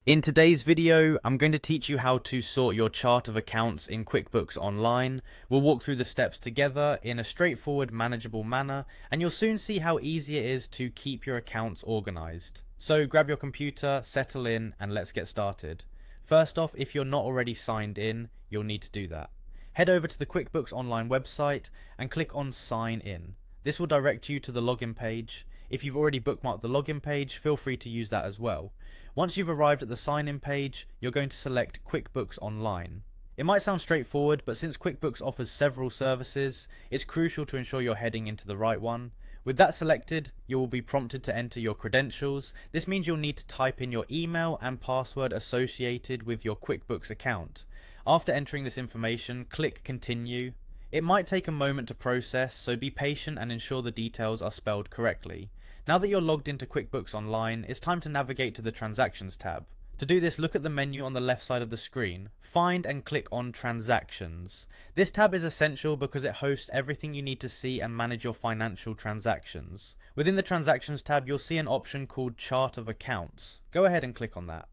In today's video, I'm going to teach you how to sort your chart of accounts in QuickBooks Online. We'll walk through the steps together in a straightforward, manageable manner, and you'll soon see how easy it is to keep your accounts organized. So grab your computer, settle in, and let's get started. First off, if you're not already signed in, you'll need to do that. Head over to the QuickBooks Online website and click on Sign In. This will direct you to the login page. If you've already bookmarked the login page, feel free to use that as well. Once you've arrived at the sign-in page, you're going to select QuickBooks Online. It might sound straightforward, but since QuickBooks offers several services, it's crucial to ensure you're heading into the right one. With that selected, you will be prompted to enter your credentials. This means you'll need to type in your email and password associated with your QuickBooks account. After entering this information, click Continue. It might take a moment to process, so be patient and ensure the details are spelled correctly. Now that you're logged into QuickBooks Online, it's time to navigate to the Transactions tab. To do this, look at the menu on the left side of the screen. Find and click on Transactions. This tab is essential because it hosts everything you need to see and manage your financial transactions. Within the Transactions tab, you'll see an option called Chart of Accounts. Go ahead and click on that.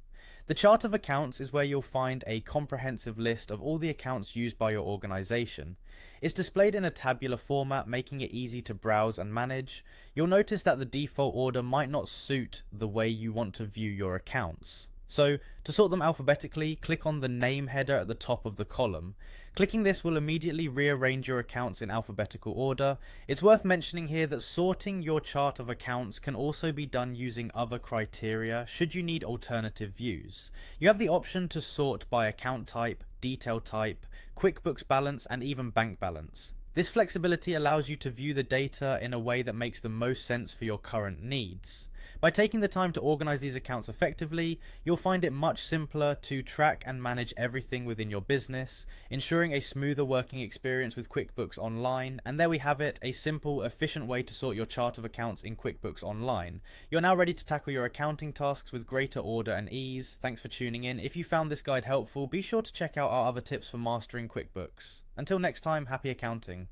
The chart of accounts is where you'll find a comprehensive list of all the accounts used by your organization. It's displayed in a tabular format, making it easy to browse and manage. You'll notice that the default order might not suit the way you want to view your accounts. So, to sort them alphabetically, click on the name header at the top of the column. Clicking this will immediately rearrange your accounts in alphabetical order. It's worth mentioning here that sorting your chart of accounts can also be done using other criteria should you need alternative views. You have the option to sort by account type, detail type, QuickBooks balance, and even bank balance. This flexibility allows you to view the data in a way that makes the most sense for your current needs. By taking the time to organize these accounts effectively, you'll find it much simpler to track and manage everything within your business, ensuring a smoother working experience with QuickBooks Online. And there we have it, a simple, efficient way to sort your chart of accounts in QuickBooks Online. You're now ready to tackle your accounting tasks with greater order and ease. Thanks for tuning in. If you found this guide helpful, be sure to check out our other tips for mastering QuickBooks. Until next time, happy accounting.